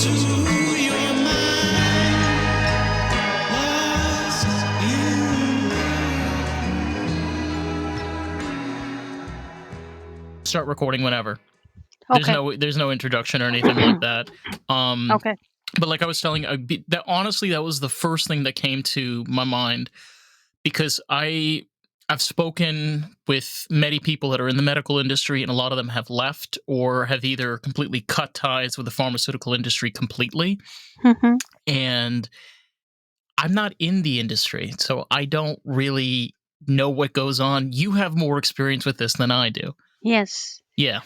to your mind, lost in. Start recording whenever. Okay. There's no introduction or anything like that. Okay. But like I was telling you, that honestly, that was the first thing that came to my mind, because I've spoken with many people that are in the medical industry, and a lot of them have left or have either completely cut ties with the pharmaceutical industry completely. Mm-hmm. And I'm not in the industry, so I don't really know what goes on. You have more experience with this than I do. Yes. Yeah.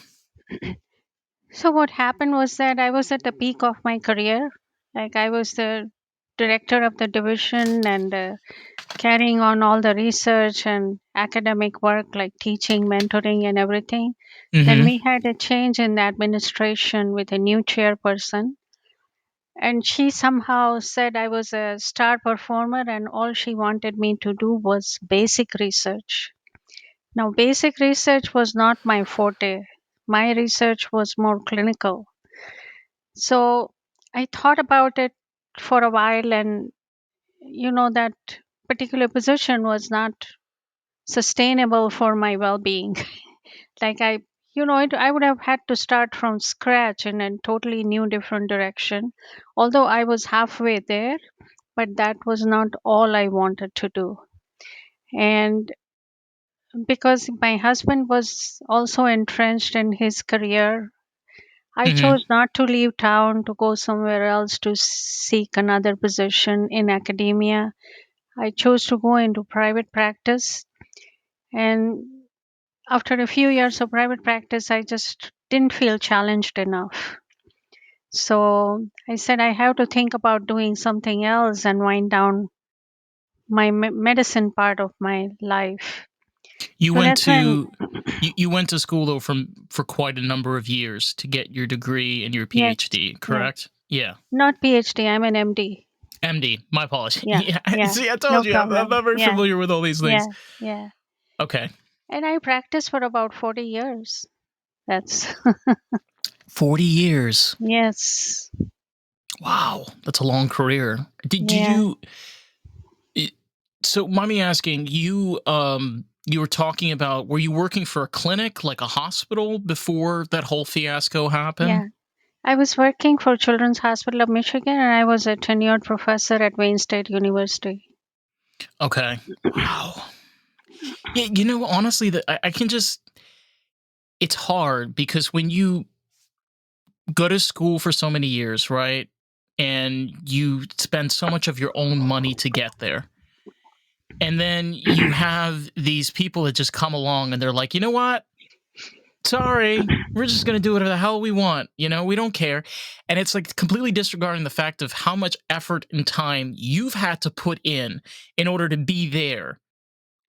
So what happened was that I was at the peak of my career. Like I was the director of the division and carrying on all the research and academic work like teaching, mentoring, and everything. Then Mm-hmm. we had a change in the administration with a new chairperson. And she somehow said I was a star performer and all she wanted me to do was basic research. Now, basic research was not my forte. My research was more clinical. So I thought about it for a while, and that particular position was not sustainable for my well being. Like I would have had to start from scratch in a totally new, different direction. Although I was halfway there, but that was not all I wanted to do. And because my husband was also entrenched in his career, I Mm-hmm. chose not to leave town to go somewhere else to seek another position in academia. I chose to go into private practice. And after a few years of private practice, I just didn't feel challenged enough. So I said, I have to think about doing something else and wind down my medicine part of my life. You So went that's when, to you went to school though for quite a number of years to get your degree and your yes, PhD, yes. correct? Yeah. Not PhD, I'm an MD. MD. My apologies. Yeah, Yeah. yeah. See, I No told you, I'm problem. not very Yeah, familiar with all these things. yeah, yeah. Okay. And I practiced for about 40 years. That's, 40 years. yes, Wow, that's a long career. Did yeah. you? So, mind me asking, you were talking about, were you working for a clinic, like a hospital, before that whole fiasco happened? Yeah, I was working for Children's Hospital of Michigan and I was a tenured professor at Wayne State University. Okay. Wow. Yeah, honestly, that I can just. It's hard because when you go to school for so many years, right? And you spend so much of your own money to get there. And then you have these people that just come along and they're like, you know what? Sorry, we're just going to do whatever the hell we want. We don't care. And it's like completely disregarding the fact of how much effort and time you've had to put in order to be there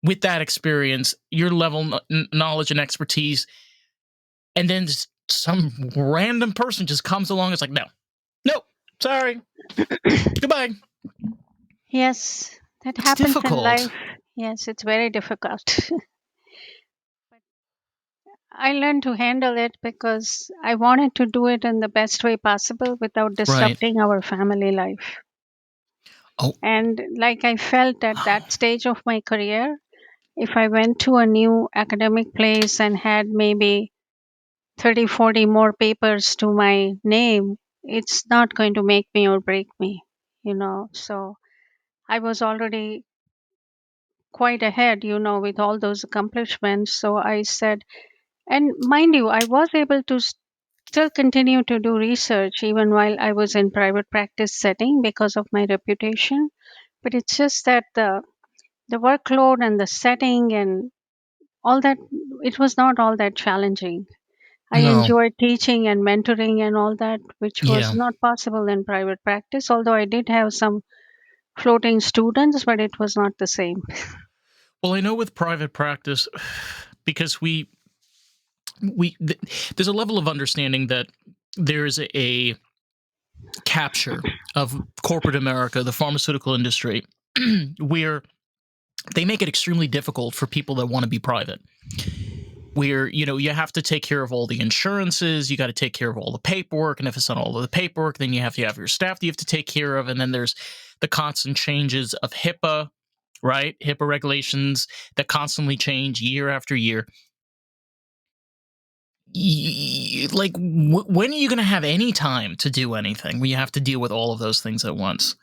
with that experience, your level knowledge and expertise. And then just some random person just comes along and is like, no, sorry, goodbye. Yes, that It's happens in life. difficult. Yes, it's very difficult. I learned to handle it because I wanted to do it in the best way possible without Right. disrupting our family life. Oh, And like I felt at that stage of my career, if I went to a new academic place and had maybe 30, 40 more papers to my name, it's not going to make me or break me. So I was already quite ahead, with all those accomplishments. So I said, and mind you, I was able to still continue to do research even while I was in private practice setting because of my reputation. But it's just that the workload and the setting and all that, it was not all that challenging. I no. enjoyed teaching and mentoring and all that, which was Yeah. not possible in private practice, although I did have some floating students, but it was not the same. Well, I know with private practice, because there's a level of understanding that there's a capture of corporate America, the pharmaceutical industry, where they make it extremely difficult for people that want to be private. where you have to take care of all the insurances, you got to take care of all the paperwork, and if it's not all of the paperwork, then you have your staff that you have to take care of, and then there's the constant changes of HIPAA, right? HIPAA regulations that constantly change year after year. Like, when are you going to have any time to do anything when you have to deal with all of those things at once?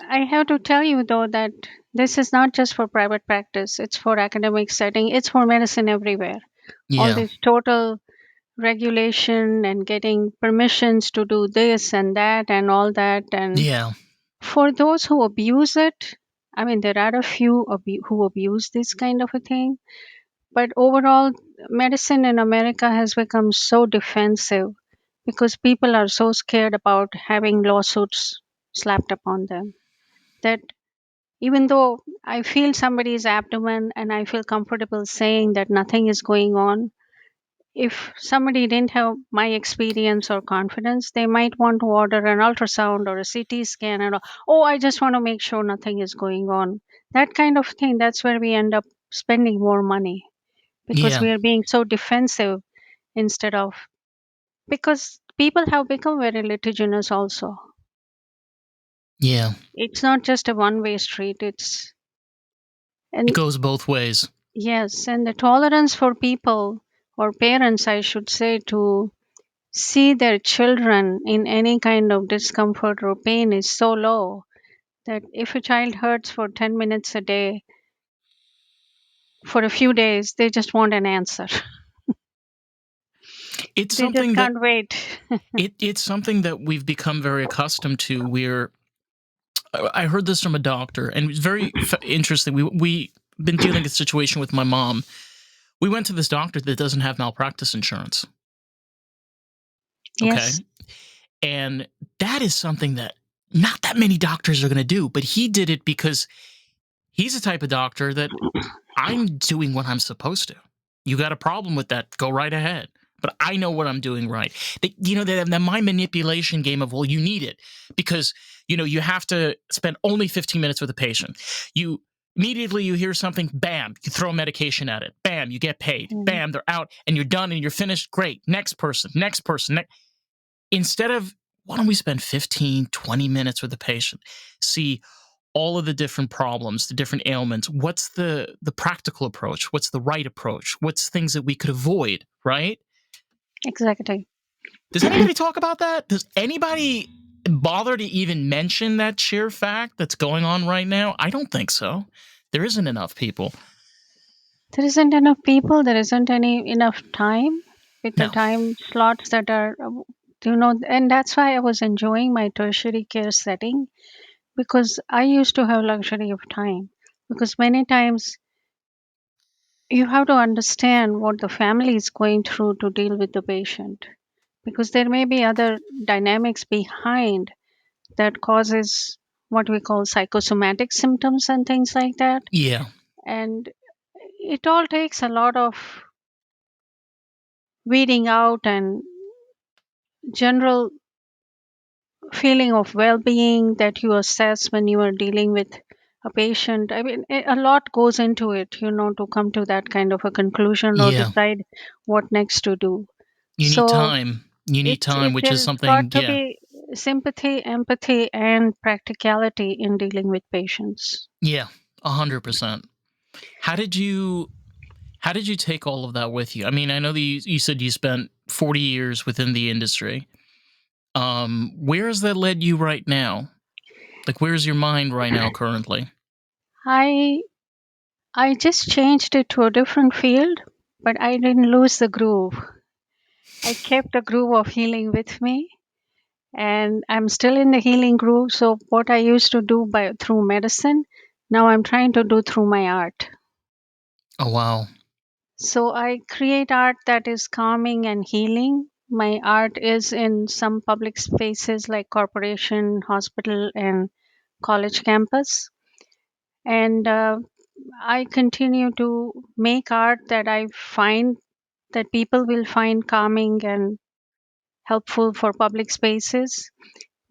I have to tell you though that this is not just for private practice, it's for academic setting, it's for medicine everywhere. All Yeah, this total regulation and getting permissions to do this and that and all that. And yeah, for those who abuse it, I mean, there are a few who abuse this kind of a thing. But overall, medicine in America has become so defensive because people are so scared about having lawsuits slapped upon them that even though I feel somebody's abdomen and I feel comfortable saying that nothing is going on, if somebody didn't have my experience or confidence, they might want to order an ultrasound or a CT scan and, oh, I just want to make sure nothing is going on. That kind of thing, that's where we end up spending more money because yeah, we are being so defensive instead of, because people have become very litigious also. yeah. It's not just a one way street, it's, It and goes both ways. yes, and the tolerance for people or parents, I should say, to see their children in any kind of discomfort or pain is so low that if a child hurts for 10 minutes a day for a few days, they just want an answer. It's They just something that can't wait. it's something that we've become very accustomed to. Where I heard this from a doctor, and it was very interesting. We been dealing with a situation with my mom. We went to this doctor that doesn't have malpractice insurance. Okay, Yes, and that is something that not that many doctors are going to do, but he did it because he's the type of doctor that I'm doing what I'm supposed to. You got a problem with that? Go right ahead. But I know what I'm doing right. The mind manipulation game of, well, you need it because, you have to spend only 15 minutes with a patient. You immediately you hear something, bam, you throw medication at it. Bam, you get paid. mm, Bam, they're out and you're done and you're finished. Great. Next person, next person. Instead of, why don't we spend 15, 20 minutes with the patient? See all of the different problems, the different ailments. What's the practical approach? What's the right approach? What's things that we could avoid, right? exactly. Does anybody talk about that? Does anybody bother to even mention that sheer fact that's going on right now? I don't think so. There isn't enough people. There isn't enough people, there isn't any enough time with the No. time slots that are, and that's why I was enjoying my tertiary care setting because I used to have luxury of time. Because many times you have to understand what the family is going through to deal with the patient because there may be other dynamics behind that causes what we call psychosomatic symptoms and things like that. Yeah. And it all takes a lot of weeding out and general feeling of well-being that you assess when you are dealing with a patient. I mean, a lot goes into it, to come to that kind of a conclusion or Yeah. decide what next to do. You need So time. You need time, which is there's got something, to yeah. be sympathy, empathy, and practicality in dealing with patients. Yeah. 100%. How did you How did you take all of that with you? I mean, I know that you said you spent 40 years within the industry. Where has that led you right now? Like, where's your mind right now currently? I I just changed it to a different field, but I didn't lose the groove. I kept the groove of healing with me, and I'm still in the healing groove. So what I used to do by through medicine, now I'm trying to do through my art. Oh, wow. So I create art that is calming and healing. My art is in some public spaces like corporation, hospital, and college campus. And I continue to make art that I find that people will find calming and helpful for public spaces,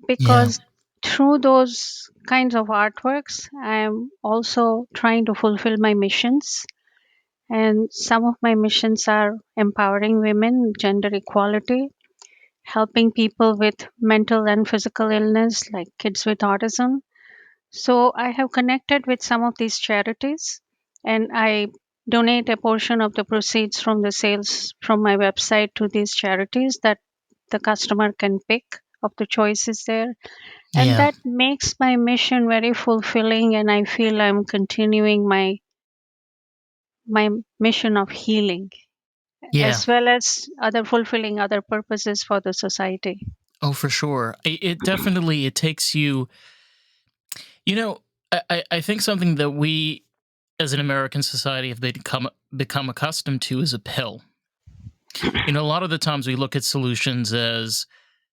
Yeah. because through those kinds of artworks, I am also trying to fulfill my missions. And some of my missions are empowering women, gender equality, helping people with mental and physical illness like kids with autism. So I have connected with some of these charities, and I donate a portion of the proceeds from the sales from my website to these charities that the customer can pick of the choices there. And Yeah. that makes my mission very fulfilling, and I feel I'm continuing my mission of healing Yeah. as well as other fulfilling other purposes for the society. Oh, for sure. It definitely it takes you. You know, I think something that we as an American society have become accustomed to is a pill. A lot of the times we look at solutions as,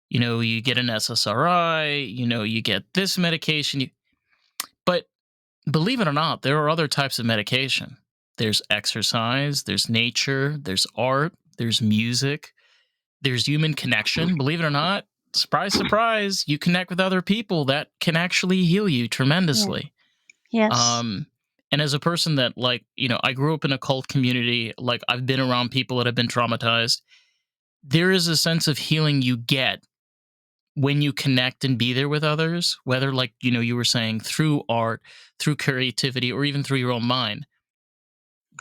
you get an SSRI, you get this medication, but believe it or not, there are other types of medication. There's exercise, there's nature, there's art, there's music, there's human connection. Believe it or not, surprise, surprise, you connect with other people that can actually heal you Yeah. tremendously. Yes. Um, and as a person that, like, I grew up in a cult community, like, I've been around people that have been traumatized. There is a sense of healing you get when you connect and be there with others, whether, like, you were saying, through art, through creativity, or even through your own mind.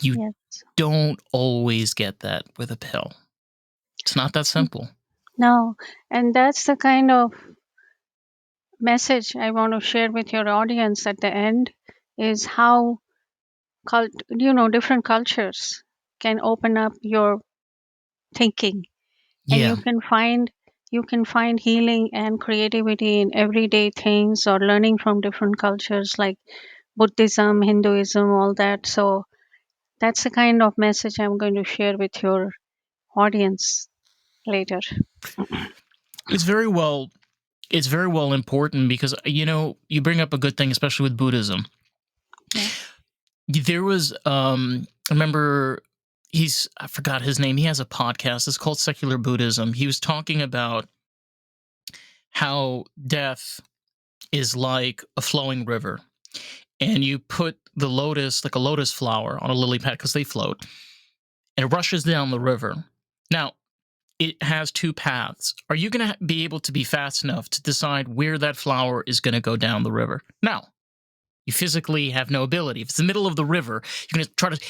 You Yes. don't always get that with a pill. It's not that simple. No. And that's the kind of message I want to share with your audience at the end is how different cultures can open up your thinking, and Yeah. you can find healing and creativity in everyday things or learning from different cultures like Buddhism, Hinduism, all that. So that's the kind of message I'm going to share with your audience later. It's very well it's very well important because you bring up a good thing, especially with Buddhism. Yeah. There was I remember, I forgot his name. He has a podcast. It's called Secular Buddhism. He was talking about how death is like a flowing river, and you put the lotus, like a lotus flower, on a lily pad because they float, and it rushes down the river. Now, it has two paths. Are you going to be able to be fast enough to decide where that flower is going to go down the river? No. You physically have no ability. If it's the middle of the river, you're going to try to,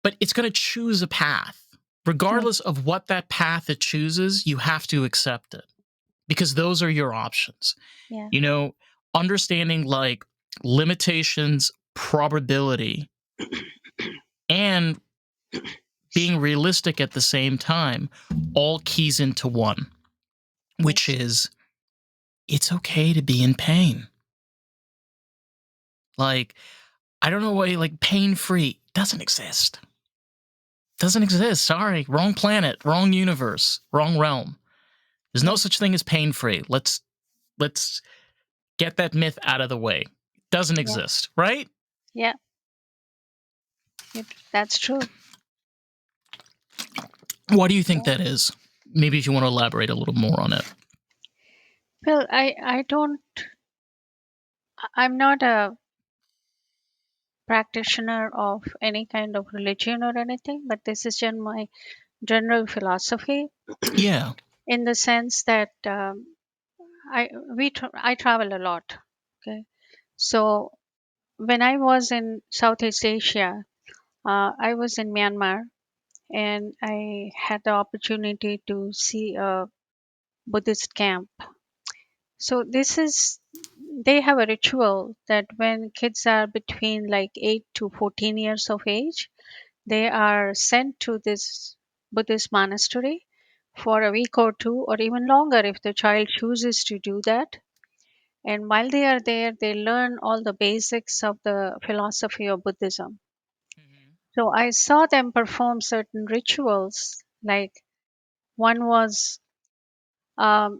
but it's going to choose a path. Yeah. Regardless of what that path it chooses, you have to accept it because those are your options. Yeah. You know, understanding, like, limitations, probability, and being realistic at the same time all keys into one, which Yes. is it's okay to be in pain. Like, I don't know why, like, pain free doesn't exist. Doesn't exist. Sorry. Wrong planet, wrong universe, wrong realm. There's no Yeah. such thing as pain free. Let's get that myth out of the way. Doesn't Yeah. exist, right? Yeah. That's true. Why do you think Yeah. that is? Maybe if you want to elaborate a little more on it. Well, I don't. I'm not a practitioner of any kind of religion or anything, but this is just my general philosophy Yeah. in the sense that I travel a lot. Okay, so when I was in Southeast Asia, I was in Myanmar, and I had the opportunity to see a Buddhist camp. So they have a ritual that when kids are between like 8 to 14 years of age, they are sent to this Buddhist monastery for a week or two, or even longer if the child chooses to do that. And while they are there, they learn all the basics of the philosophy of Buddhism. Mhm. So I saw them perform certain rituals. Like one was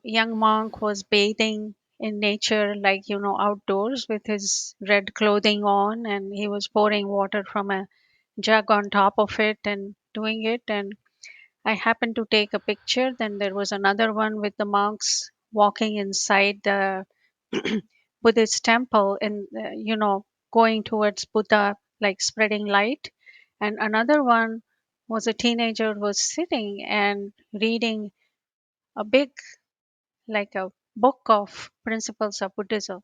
young monk was bathing in nature, like outdoors with his red clothing on, and he was pouring water from a jug on top of it and doing it. And I happened to take a picture. Then there was another one with the monks walking inside the Buddhist temple and, going towards Buddha, like spreading light. And another one was a teenager was sitting and reading a big, like a book of principles of Buddhism.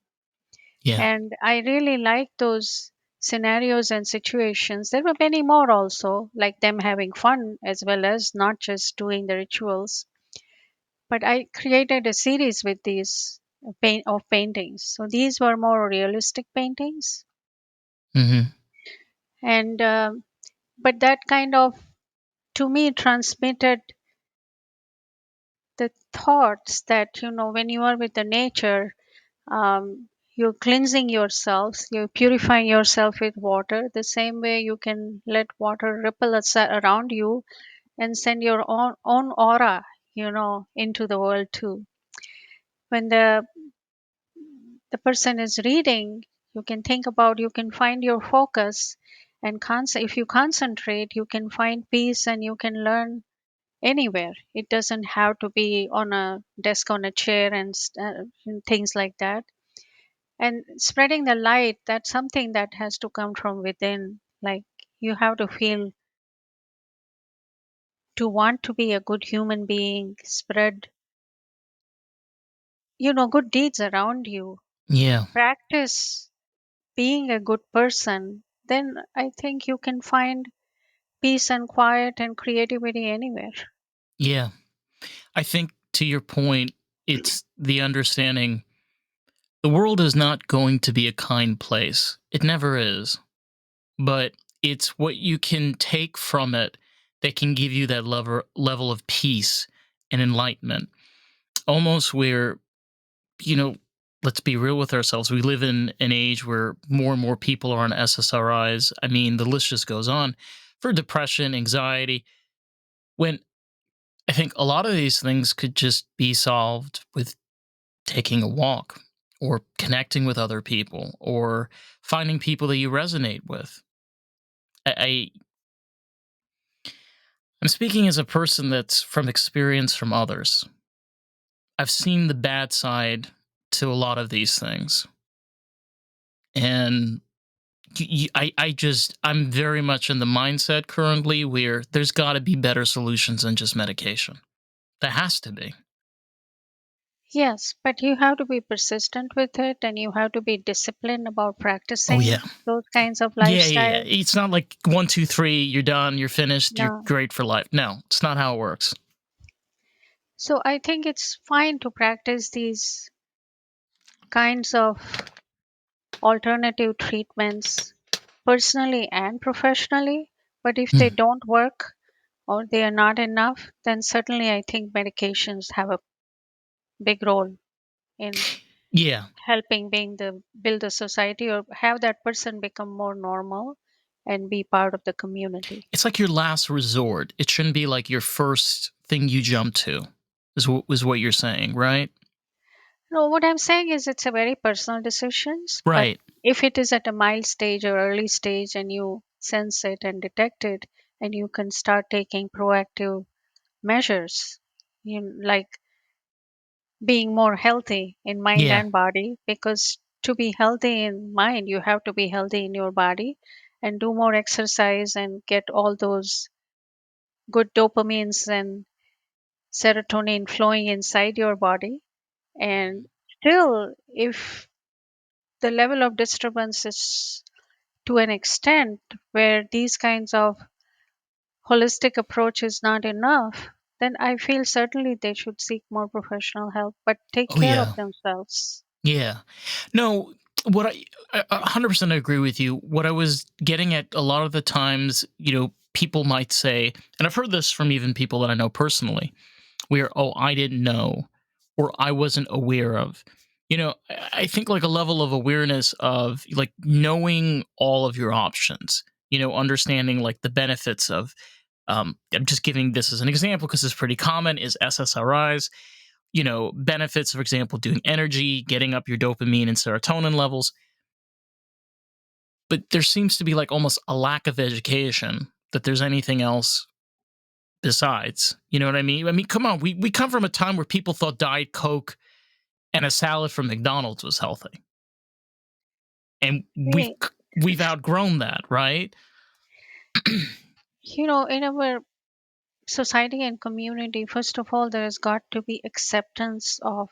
Yeah. And I really liked those scenarios and situations. There were many more also, like them having fun as well as not just doing the rituals. But I created a series with these paintings. So these were more realistic paintings, Hmm. and but that kind of to me transmitted the thoughts that when you are with the nature, you're cleansing yourselves, you're purifying yourself with water. The same way you can let water ripple around you and send your own aura, into the world too. When the person is reading, you can think about, you can find your focus, and if you concentrate, you can find peace and you can learn anywhere. It doesn't have to be on a desk, on a chair, and things like that. And spreading the light, that's something that has to come from within. Like, you have to feel to want to be a good human being, spread good deeds around you, Yeah. practice being a good person. Then I think you can find peace and quiet and creativity anywhere. Yeah. I think to your point, it's the understanding the world is not going to be a kind place. It never is. But it's what you can take from it that can give you that level of peace and enlightenment. Almost where, you know, let's be real with ourselves. We live in an age where more and more people are on SSRIs. I mean, the list just goes on for depression, anxiety, when I think a lot of these things could just be solved with taking a walk or connecting with other people or finding people that you resonate with. I I'm speaking as a person that's from experience from others. I've seen the bad side to a lot of these things. And I'm very much in the mindset currently where there's got to be better solutions than just medication. There has to be. Yes, but you have to be persistent with it and you have to be disciplined about Oh yeah. practicing those kinds of Yeah. lifestyle. It's not like one, two, three, you're done, you're finished, you're No. great for life. No, it's not how it works. So I think it's fine to practice these kinds of alternative treatments personally and professionally. But if they Hmm. don't work or they are not enough, then certainly I think medications have a big role in Yeah. helping being the build a society or have that person become more normal and be part of the community. It's like your last resort. It shouldn't be like your first thing you jump to, is what you're saying, right? No, what I'm saying is it's a very personal decisions, but Right. if it is at a mild stage or early stage and you sense it and detect it, and you can start taking proactive measures, like being more healthy in mind Yeah. and body, because to be healthy in mind you have to be healthy in your body, and do more exercise and get all those good dopamines and serotonin flowing inside your body. And still, if the level of disturbance is to an extent where these kinds of holistic approach is not enough, then I feel certainly they should seek more professional help, but take Oh care of yeah. themselves. Yeah. No, what I 100% agree with you. What I was getting at a lot of the times, people might say, and I've heard this from even people that I know personally, where, oh, I didn't know or I wasn't aware of. I think like a level of awareness of like knowing all of your options, understanding like the benefits of, I'm just giving this as an example because it's pretty common, is SSRIs, benefits, for example, doing energy, getting up your dopamine and serotonin levels. But there seems to be like almost a lack of education that there's anything else besides. You know what I mean? I mean, come on, we come from a time where people thought Diet Coke and a salad from McDonald's was healthy. And we've Hey, we've outgrown that, right? In our society and community, first of all, there has got to be acceptance of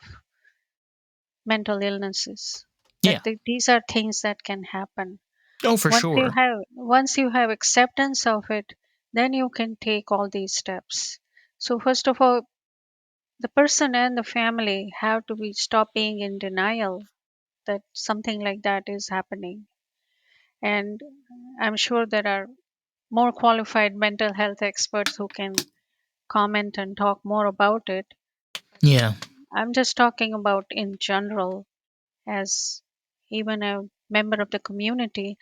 mental illnesses. Yeah. These are things that can happen. Oh, for sure. Once you have acceptance of it, then you can take all these steps. So first of all, the person and the family have to be stop being in denial that something like that is happening. And I'm sure there are more qualified mental health experts who can comment and talk more about it. Yeah. I'm just talking about in general, as even a member of the community,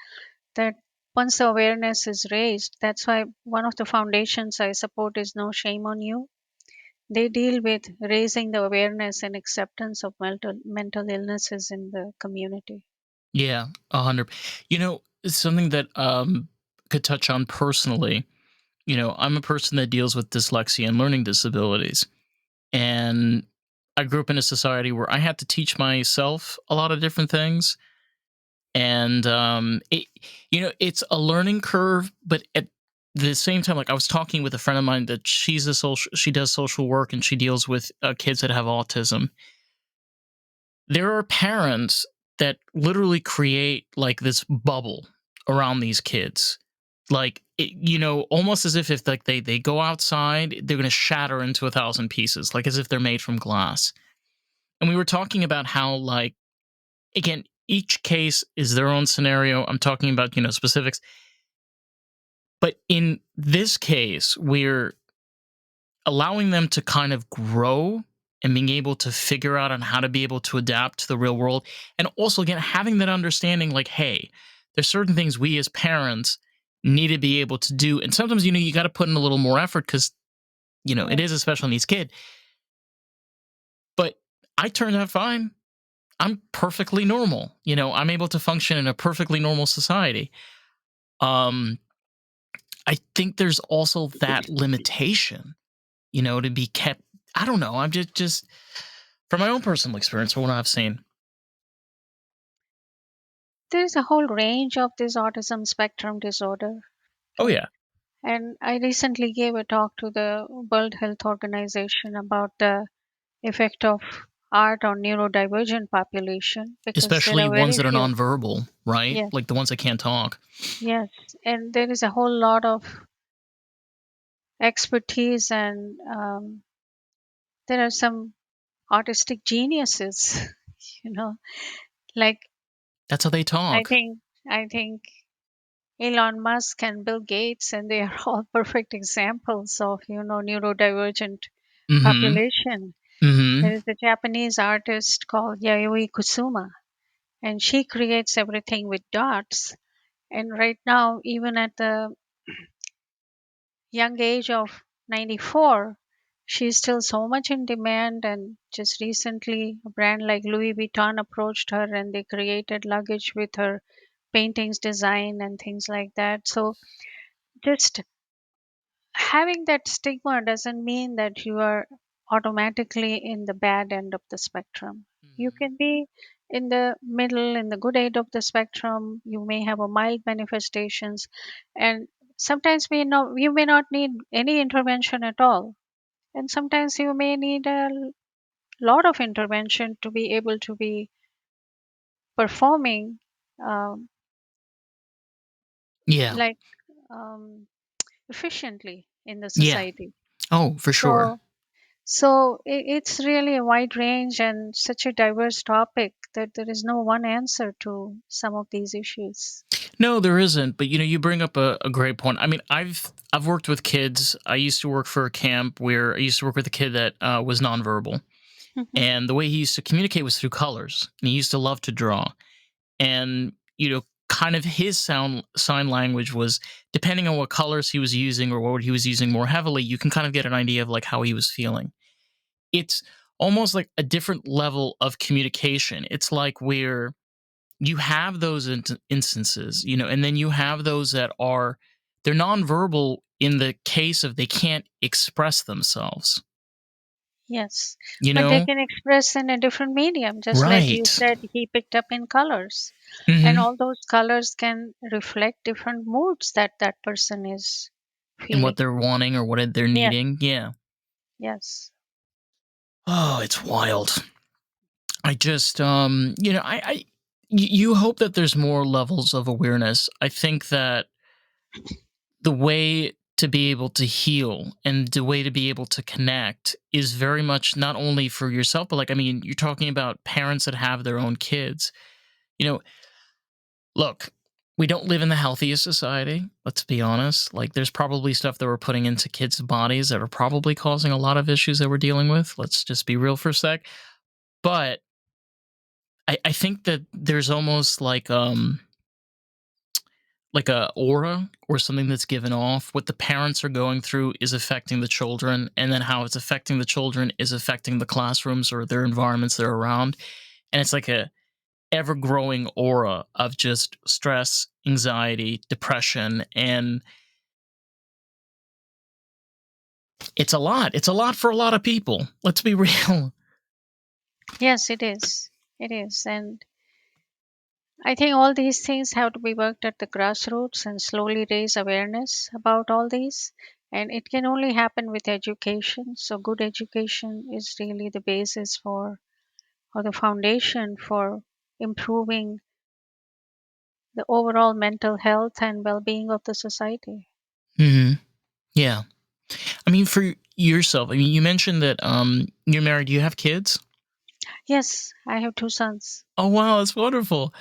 that once the awareness is raised, that's why one of the foundations I support is No Shame on You. They deal with raising the awareness and acceptance of mental illnesses in the community. Yeah. 100. It's something that could touch on personally. I'm a person that deals with dyslexia and learning disabilities. And I grew up in a society where I had to teach myself a lot of different things. And it's a learning curve, but at the same time, like I was talking with a friend of mine that she does social work and she deals with kids that have autism. There are parents that literally create like this bubble around these kids, like almost as if like they go outside, they're going to shatter into a thousand pieces, like as if they're made from glass. And we were talking about how, like, again, each case is their own scenario. I'm talking about specifics, but in this case we're allowing them to kind of grow and being able to figure out on how to be able to adapt to the real world. And also, again, having that understanding, like, hey, there's certain things we as parents need to be able to do. And sometimes, you got to put in a little more effort because, it is a Yes. special needs kid. But I turned out fine. I'm perfectly normal. I'm able to function in a perfectly normal society. Um, I think there's also that limitation, to be kept. I don't know. I'm just from my own personal experience, from what I've seen. There's a whole range of this autism spectrum disorder. Oh Okay. yeah, And I recently gave a talk to the World Health Organization about the effect of art on neurodivergent population because there especially are ones very that are few. nonverbal, right? Yes, Like the ones that can't talk. yes. And there is a whole lot of expertise, and there are some artistic geniuses, you know, like That's how they I talk. think, I think Elon Musk and Bill Gates, and they are all perfect examples of, neurodivergent Mm-hmm. population. Mm-hmm. There is a Japanese artist called Yayoi Kusuma, and she creates everything with dots. And right now, even at the young age of 94, she's still so much in demand. And just recently, a brand like Louis Vuitton approached her and they created luggage with her paintings, design, and things like that. So, just having that stigma doesn't mean that you are automatically in the bad end of the spectrum. You Mm-hmm. can be in the middle, in the good end of the spectrum. You may have a mild manifestations, and sometimes you may not need any intervention at all, and sometimes you may need a lot of intervention to be able to be performing um, Yeah. like um, efficiently in the Yeah. society. Oh, for sure. So it's really a wide range and such a diverse topic that there is no one answer to some of these issues. No, there isn't. But you bring up a great point. I mean, I've worked with kids. I used to work for a camp where I used to work with a kid that was nonverbal, Mhm. and the way he used to communicate was through colors. And he used to love to draw. And kind of his sound sign language was, depending on what colors he was using or what he was using more heavily, you can kind of get an idea of like how he was feeling. It's almost like a different level of communication. It's like where you have those instances, and then you have those that are, they're nonverbal in the case of they can't express themselves. Yes, you but they know? can express in a different medium, just like you Right. said, he picked up in colors. And Hmm. all those colors can reflect different moods that that person is And what feeling. they're wanting or what they're Yes, needing. Yeah. yes, Oh, it's wild. I just, you hope that there's more levels of awareness. I think that the way to be able to heal and the way to be able to connect is very much not only for yourself, but like, I mean, you're talking about parents that have their own kids. You know, look, we don't live in the healthiest society. Let's be honest. Like, there's probably stuff that we're putting into kids' bodies that are probably causing a lot of issues that we're dealing with. Let's just be real for a sec. But I think that there's almost like a aura or something that's given off. What the parents are going through is affecting the children, and then how it's affecting the children is affecting the classrooms or their environments they're around. And it's like a ever growing aura of just stress, anxiety, depression, and it's a lot. It's a lot for a lot of people. Let's be real. yes, it is. It is. And I think all these things have to be worked at the grassroots and slowly raise awareness about all these. And it can only happen with education. So, good education is really the basis for, or the foundation for improving the overall mental health and well being of the society. Hmm. Yeah. I mean, for yourself, I mean, you mentioned that you're married. Do you have kids? Yes, I have two sons. Oh wow, that's wonderful.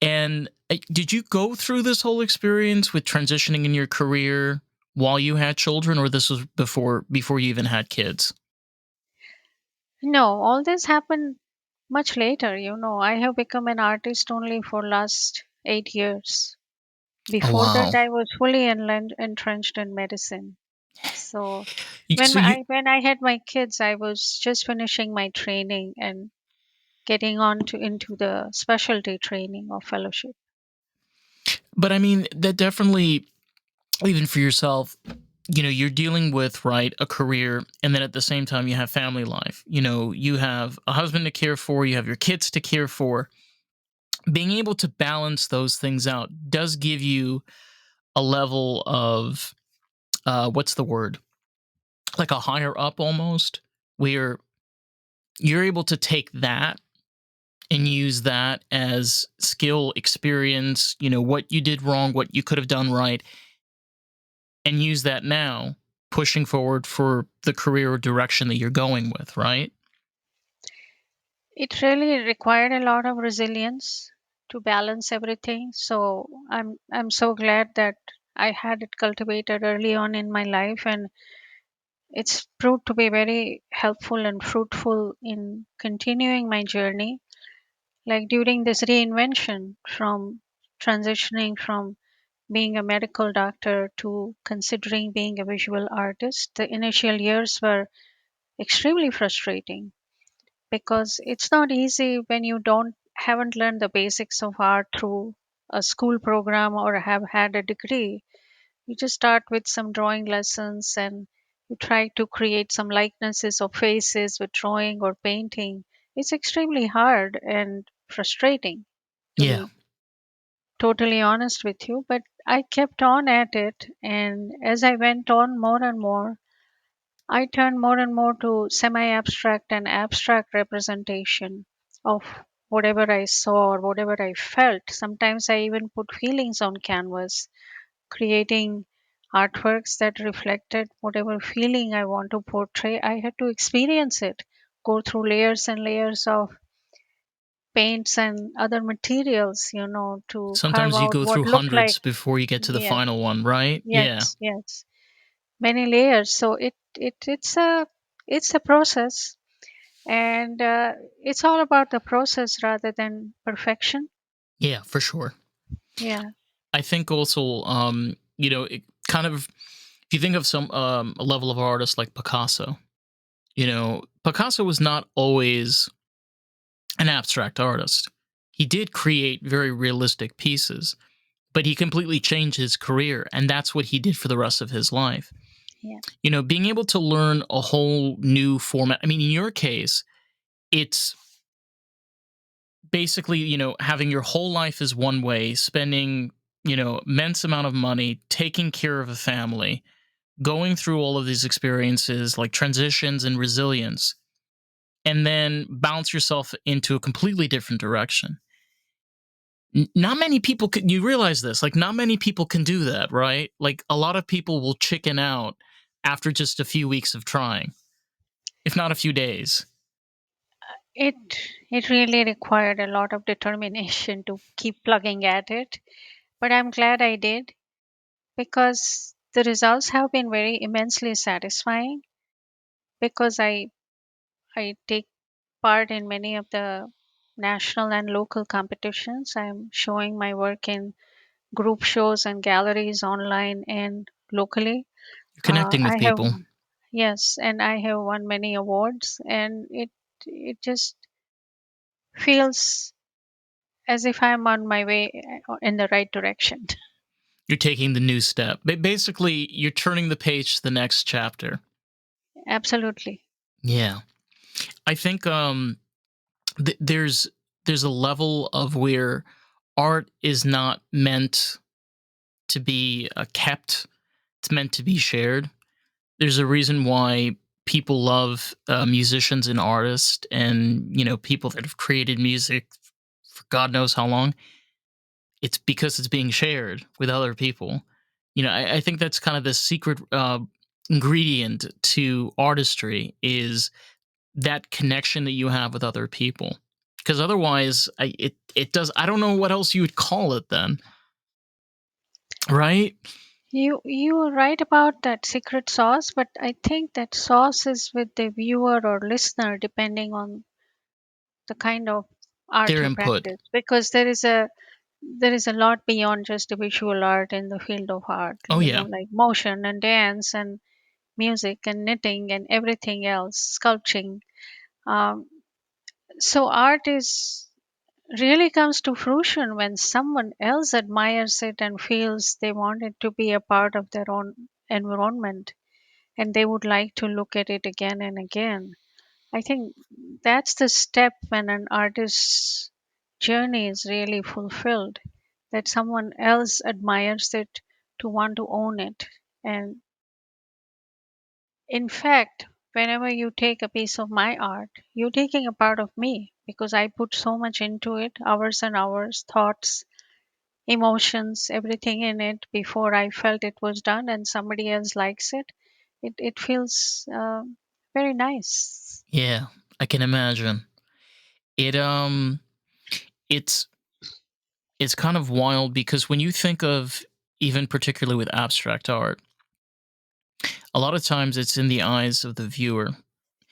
And did you go through this whole experience with transitioning in your career while you had children, or this was before you even had kids? No, all this happened much later. I have become an artist only for last 8 years. Oh Before that, wow. I was fully entrenched in medicine. So when So you, I had my kids, I was just finishing my training and getting on to into the specialty training or fellowship. but I mean that definitely, even for yourself, you're dealing with, right, a career, and then at the same time you have family life. You have a husband to care for, you have your kids to care for. Being able to balance those things out does give you a level of what's the word, like a higher up almost, where you're able to take that and use that as skill, experience, what you did wrong, what you could have done right, and use that now pushing forward for the career or direction that you're going with, right? It really required a lot of resilience to balance everything. So I'm so glad that I had it cultivated early on in my life, and it's proved to be very helpful and fruitful in continuing my journey. Like during this reinvention from transitioning from being a medical doctor to considering being a visual artist, the initial years were extremely frustrating because it's not easy when you don't haven't learned the basics of art through a school program or have had a degree. You just start with some drawing lessons and you try to create some likenesses of faces with drawing or painting. It's extremely hard and frustrating, to Yeah. be totally honest with you, but I kept on at it, and as I went on more and more, I turned more and more to semi abstract and abstract representation of whatever I saw or whatever I felt. Sometimes I even put feelings on canvas, creating artworks that reflected whatever feeling I want to portray. I had to experience it, go through layers and layers of paints and other materials, to carve Sometimes you out go what through looked like. hundreds before you get to the Yes, final one, right? Yeah. yes, yes. Many layers. So it's a process, and it's all about the process rather than perfection. Yeah, for sure. Yeah. I think also, it kind of, if you think of some a level of artist like Picasso, Picasso was not always an abstract artist. He did create very realistic pieces, but he completely changed his career, and that's what he did for the rest of his life. Yeah. Being able to learn a whole new format. I mean, in your case, it's basically, having your whole life is one way, spending, immense amount of money, taking care of a family, going through all of these experiences like transitions and resilience, and then bounce yourself into a completely different direction. Not many people can, you realize this, like, not many people can do that, right? Like, a lot of people will chicken out after just a few weeks of trying, if not a few days. It it really required a lot of determination to keep plugging at it, but I'm glad I did because the results have been very immensely satisfying because I take part in many of the national and local competitions. I'm showing my work in group shows and galleries online and locally. You're connecting with I have, people. yes, and I have won many awards, and it just feels as if I'm on my way in the right direction. You're taking the new step. Basically, you're turning the page to the next chapter. Absolutely. Yeah. I think there's a level of where art is not meant to be kept, it's meant to be shared. There's a reason why people love musicians and artists, and people that have created music for God knows how long. It's because it's being shared with other people. I think that's kind of the secret ingredient to artistry, is that connection that you have with other people. Because otherwise, it does. I don't know what else you would call it then, right? You are right about that secret sauce, but I think that sauce is with the viewer or listener depending on the kind of art Their you input. practice, because there is a lot beyond just the visual art in the field of art, Oh yeah, like motion and dance and music and knitting and everything else, sculpting. um, so art is really comes to fruition when someone else admires it and feels they want it to be a part of their own environment, and they would like to look at it again and again. I think that's the step when an artist's journey is really fulfilled, that someone else admires it to want to own it. And in fact, whenever you take a piece of my art, you're taking a part of me because I put so much into it, hours and hours, thoughts, emotions, everything in it before I felt it was done, and somebody else likes it. It feels very nice. yeah. I can imagine it. It's it's kind of wild because when you think of, even particularly with abstract art, a lot of times it's in the eyes of the viewer.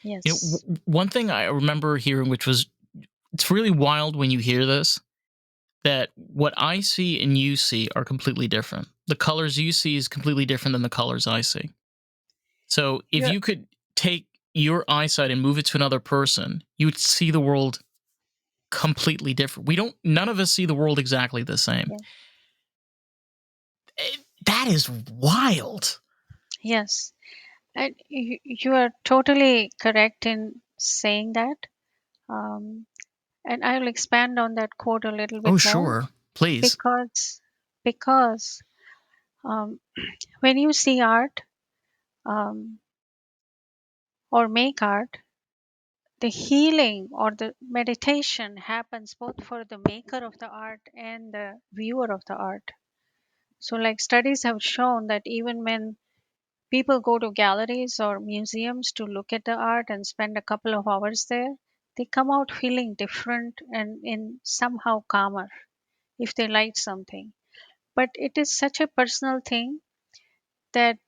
Yes. One thing I remember hearing, which was, it's really wild when you hear this, that what I see and you see are completely different. The colors you see is completely different than the colors I see. So if You're you could take your eyesight and move it to another person, you would see the world completely different. We don't, none of us see the world exactly the same. yeah. That is wild. Yes. And you are totally correct in saying that. Um, and I will expand on that quote a little bit Oh, more sure. Please. because because um, when you see art, um, or make art, the healing or the meditation happens both for the maker of the art and the viewer of the art. So, like studies have shown that even when people go to galleries or museums to look at the art and spend a couple of hours there, they come out feeling different and in somehow calmer if they like something. But it is such a personal thing that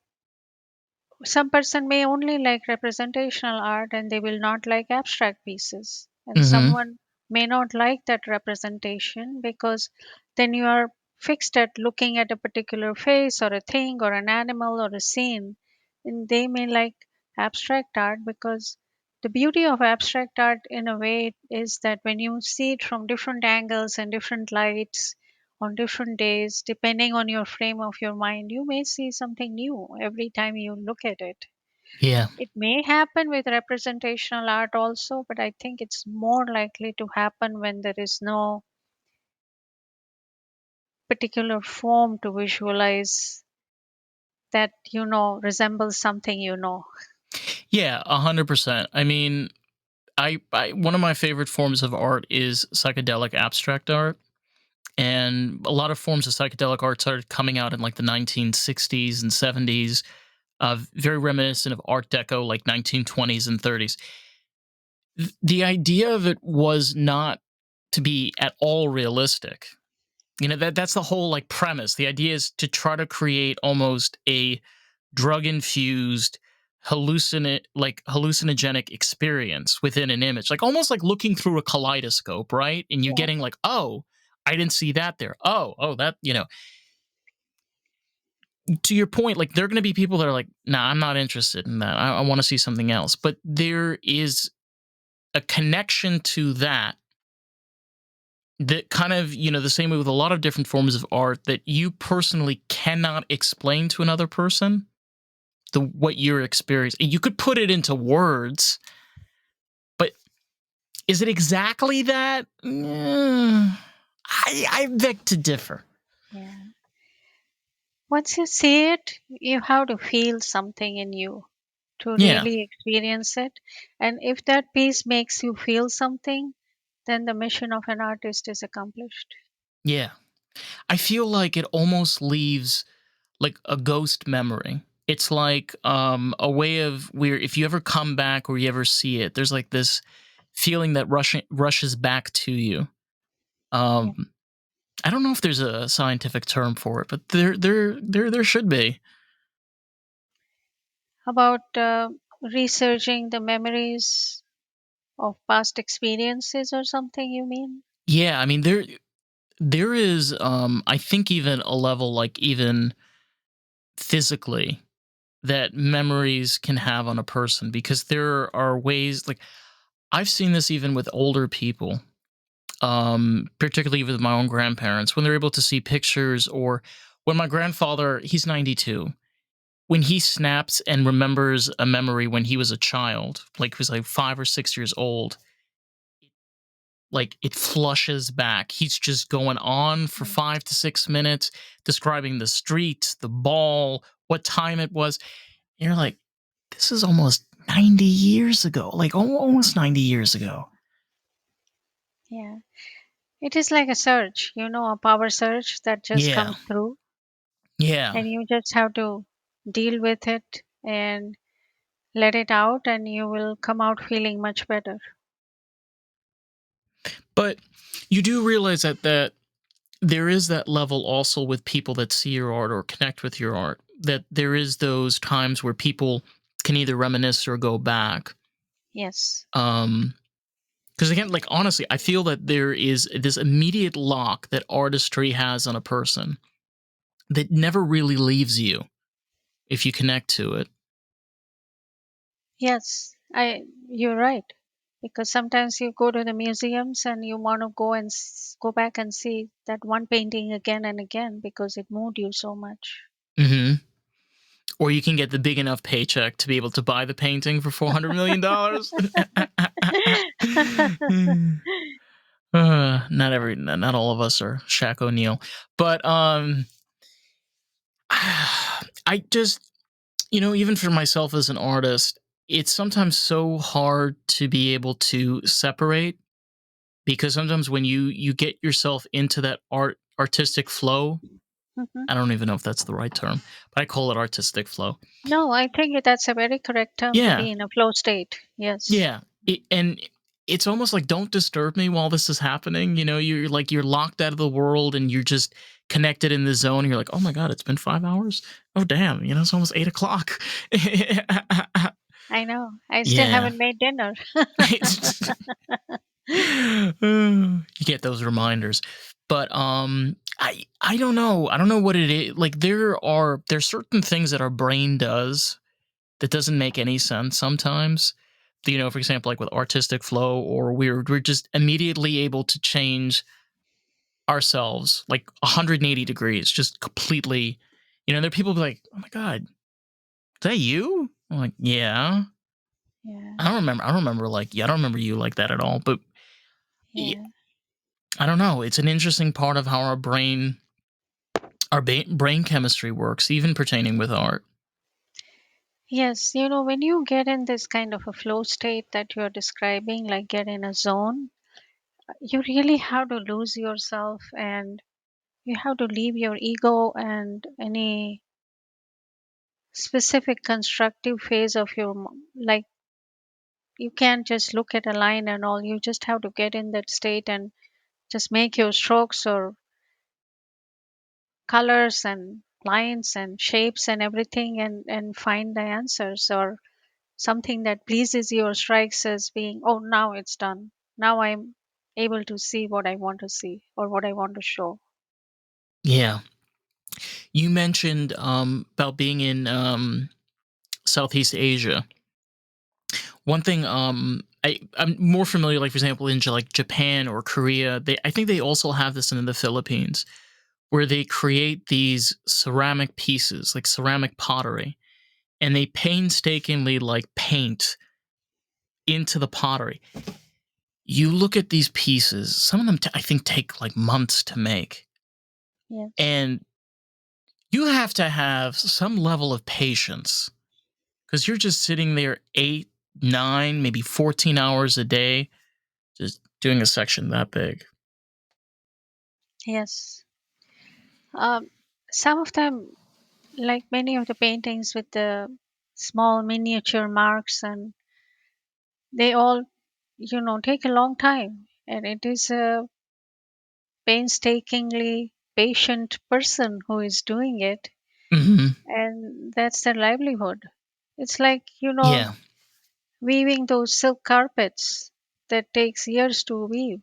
some person may only like representational art and they will not like abstract pieces, and Mm-hmm. someone may not like that representation because then you are fixed at looking at a particular face or a thing or an animal or a scene, and they may like abstract art because the beauty of abstract art in a way is that when you see it from different angles and different lights, on different days, depending on your frame of your mind, you may see something new every time you look at it. Yeah. It may happen with representational art also, but I think it's more likely to happen when there is no particular form to visualize that resembles something Yeah, 100%. I mean, I one of my favorite forms of art is psychedelic abstract art. And a lot of forms of psychedelic art started coming out in like the 1960s and 70s, very reminiscent of Art Deco, like 1920s and 30s. The idea of it was not to be at all realistic. That's the whole like premise. The idea is to try to create almost a drug infused hallucinogenic experience within an image, like almost like looking through a kaleidoscope, right? And you're Yeah, getting like, oh, I didn't see that there. Oh, that, to your point, like there are going to be people that are like, nah, I'm not interested in that. I want to see something else. But there is a connection to that kind of, the same way with a lot of different forms of art that you personally cannot explain to another person what you're experiencing. You could put it into words, but is it exactly that? I beg to differ. yeah. Once you see it, you have to feel something in you to Yeah, really experience it. And if that piece makes you feel something, then the mission of an artist is accomplished. yeah. I feel like it almost leaves like a ghost memory. It's like a way of where if you ever come back or you ever see it, there's like this feeling that rushes back to you. Yeah. Um, I don't know if there's a scientific term for it, but there should be. About researching the memories of past experiences or something, you mean? Yeah, I mean there is I think even a level like even physically that memories can have on a person because there are ways like I've seen this even with older people, particularly with my own grandparents, when they're able to see pictures or when my grandfather, he's 92, when he snaps and remembers a memory when he was a child, like he was like 5 or 6 years old, like it flushes back. He's just going on for Mm. 5 to 6 minutes, describing the street, the ball, what time it was. And you're like, this is almost 90 years ago, like almost 90 years ago. Yeah. It is like a surge, a power surge that just Yeah. comes through, Yeah. and you just have to deal with it and let it out, and you will come out feeling much better. But you do realize that there is that level also with people that see your art or connect with your art, that there is those times where people can either reminisce or go back. Yes. Because again, like honestly, I feel that there is this immediate lock that artistry has on a person that never really leaves you if you connect to it. Yes, you're right. Because sometimes you go to the museums and you want to go and go back and see that one painting again and again because it moved you so much. Hmm. Or you can get the big enough paycheck to be able to buy the painting for $400 million. Not all of us are Shaq O'Neal, but I just even for myself as an artist, it's sometimes so hard to be able to separate because sometimes when you get yourself into that artistic flow, Mhm. I don't even know if that's the right term, but I call it artistic flow. No, I think that's a very correct term to Yeah, be in a flow state. Yes. yeah, and it's almost like don't disturb me while this is happening. You're like you're locked out of the world and you're just connected in the zone. You're like, oh my god, it's been 5 hours. Oh damn, it's almost 8 o'clock. I know. I still Yeah. haven't made dinner. You get those reminders. But I don't know. I don't know what it is. Like there's certain things that our brain does that doesn't make any sense sometimes. For example, like with artistic flow, or we're just immediately able to change ourselves like 180 degrees, just completely. There are people who be like, "Oh my god, is that you?" I'm like, "Yeah." Yeah. I don't remember you like that at all. But y- Yeah. I don't know. It's an interesting part of how our brain chemistry works, even pertaining with art. Yes, when you get in this kind of a flow state that you're describing, like get in a zone, you really have to lose yourself and you have to leave your ego and any specific constructive phase of like you can't just look at a line and all. You just have to get in that state and just make your strokes or colors and lines and shapes and everything and find the answers or something that pleases you or strikes as being, oh, now it's done, now I'm able to see what I want to see or what I want to show. Yeah. You mentioned about being in Southeast Asia. One thing I'm more familiar, like for example, in like Japan or Korea. I think they also have this in the Philippines, where they create these ceramic pieces, like ceramic pottery, and they painstakingly like paint into the pottery. You look at these pieces; some of them I think take like months to make, Yes. and you have to have some level of patience because you're just sitting there 8, 9, maybe 14 hours a day, just doing a section that big. Yes. um, some of them, like many of the paintings with the small miniature marks, and they all take a long time, and it is a painstakingly patient person who is doing it, Hmm. and that's their livelihood. It's like Yeah, weaving those silk carpets that takes years to weave.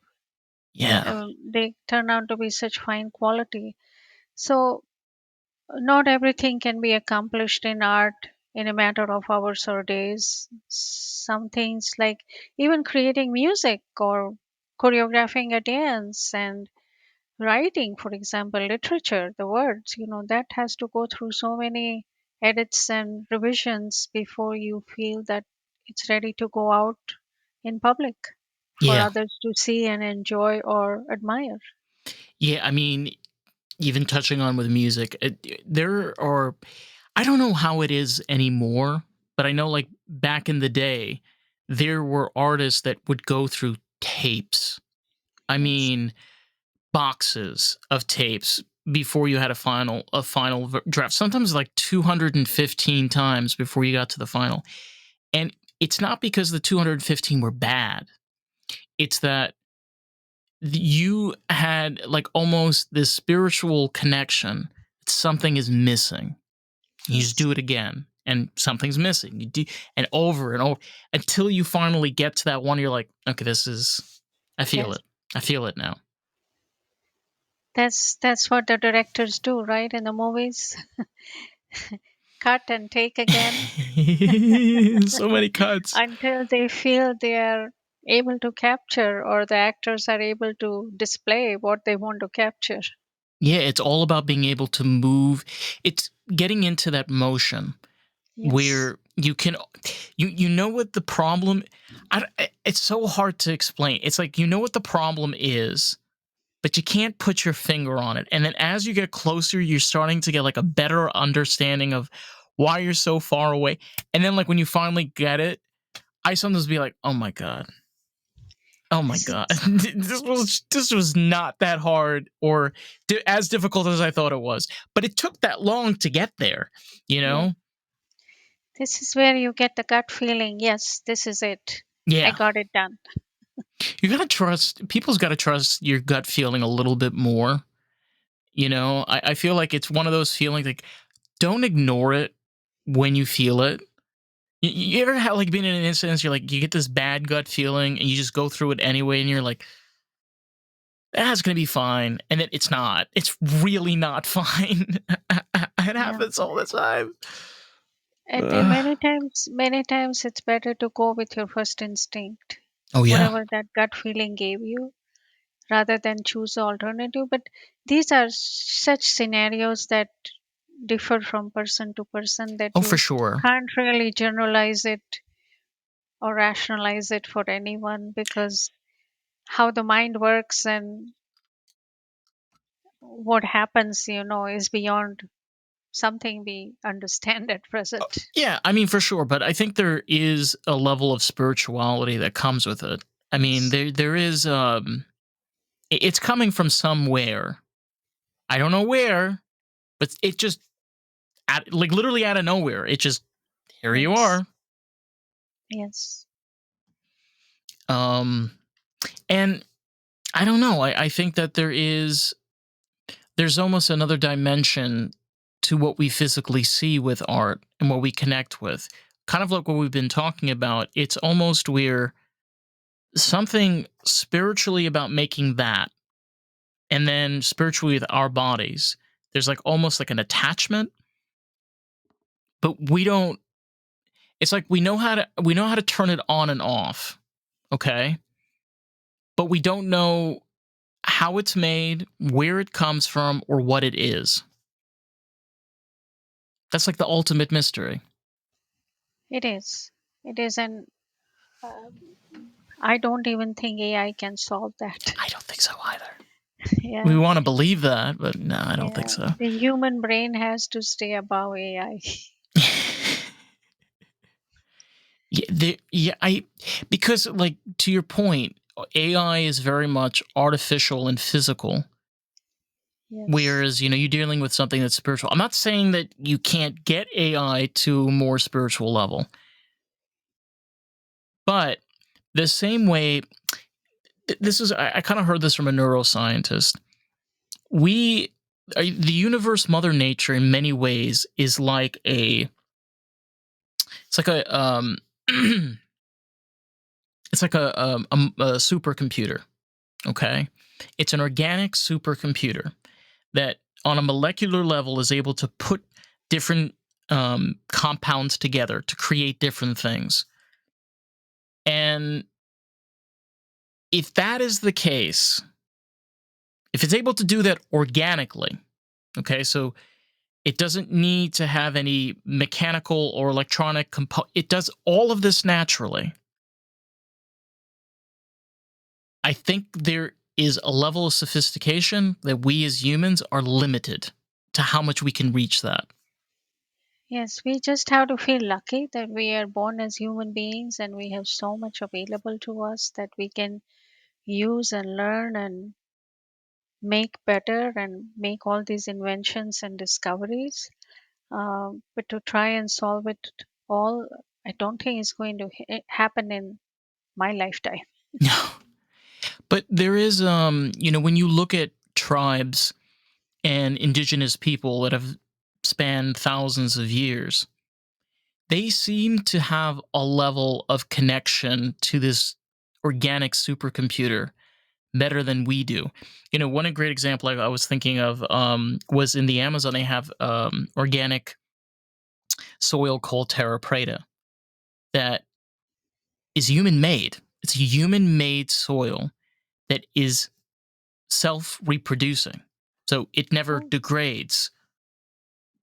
yeah, They turn out to be such fine quality. So not everything can be accomplished in art in a matter of hours or days. Some things, like even creating music or choreographing a dance and writing, for example, literature, the words, that has to go through so many edits and revisions before you feel that it's ready to go out in public for yeah, others to see and enjoy or admire. yeah. I mean, even touching on with music, there are. I don't know how it is anymore, but I know like back in the day, there were artists that would go through tapes. I Yes. mean, boxes of tapes before you had a final draft. Sometimes like 215 times before you got to the final. And it's not because the 215 were bad. It's that you had like almost this spiritual connection. Something is missing. You just Yes. do it again, and something's missing. You do, and over until you finally get to that one. You're like, okay, this is. I feel Yes. it. I feel it now. That's what the directors do, right? In the movies, cut and take again So many cuts. until they feel they are able to capture or the actors are able to display what they want to capture. Yeah, it's all about being able to move. It's getting into that motion Yes. where you can you know what the problem. It's so hard to explain. It's like you know what the problem is, but you can't put your finger on it. And then as you get closer, you're starting to get like a better understanding of why you're so far away. And then like when you finally get it, I sometimes be like, "Oh my god. Oh my This god. is, This was not that hard or as difficult as I thought it was. But it took that long to get there, you yeah. know?" This is where you get the gut feeling. Yes, this is it. I Yeah. got it done. You got to trust people's got to trust your gut feeling a little bit more. I feel like it's one of those feelings like don't ignore it when you feel it. You ever have like been in an instance you're like you get this bad gut feeling and you just go through it anyway and you're like that's gonna be fine and then it's not. It's really not fine. It Yeah. happens all the time. I think Ugh. many times it's better to go with your first instinct. Oh yeah. Whatever that gut feeling gave you, rather than choose the alternative. But these are such scenarios that differ from person to person that Oh, for you sure. can't really generalize it or rationalize it for anyone, because how the mind works and what happens, is beyond something we understand at present. Yeah, I mean, for sure, but I think there is a level of spirituality that comes with it. I mean, Yes. there is it's coming from somewhere. I don't know where, but it just like literally out of nowhere. It just here you Yes. are. Yes. Um and I don't know. I think that there's almost another dimension to what we physically see with art and what we connect with. Kind of like what we've been talking about. It's almost where something spiritually about making that, and then spiritually with our bodies. There's like almost like an attachment, but we don't. It's like we know how to turn it on and off, okay? But we don't know how it's made, where it comes from, or what it is. That's like the ultimate mystery. It is. It is. And I don't even think AI can solve that. I don't think so either. We Yeah. want to believe that, but no, I don't think Yeah. so. The human brain has to stay above AI. Yeah, I because like to your point, AI is very much artificial and physical, Yes. whereas you're dealing with something that's spiritual. I'm not saying that you can't get AI to a more spiritual level, but the same way, this is I kind of heard this from a neuroscientist. We the universe, Mother Nature, in many ways is like a it's like a it's like a supercomputer. Okay, it's an organic supercomputer that, on a molecular level, is able to put different compounds together to create different things. And if that is the case, if it's able to do that organically, okay, so it doesn't need to have any mechanical or electronic it does all of this naturally. I think there is a level of sophistication that we as humans are limited to how much we can reach that. Yes, we just have to feel lucky that we are born as human beings and we have so much available to us that we can use and learn and make better and make all these inventions and discoveries. But to try and solve it all, I don't think it's going to happen in my lifetime. But there is, when you look at tribes and indigenous people that have spanned thousands of years, they seem to have a level of connection to this organic supercomputer better than we do. One great example I was thinking of was in the Amazon. They have organic soil called terra preta that is human made. It's a human made soil that is self reproducing. So it never Oh, degrades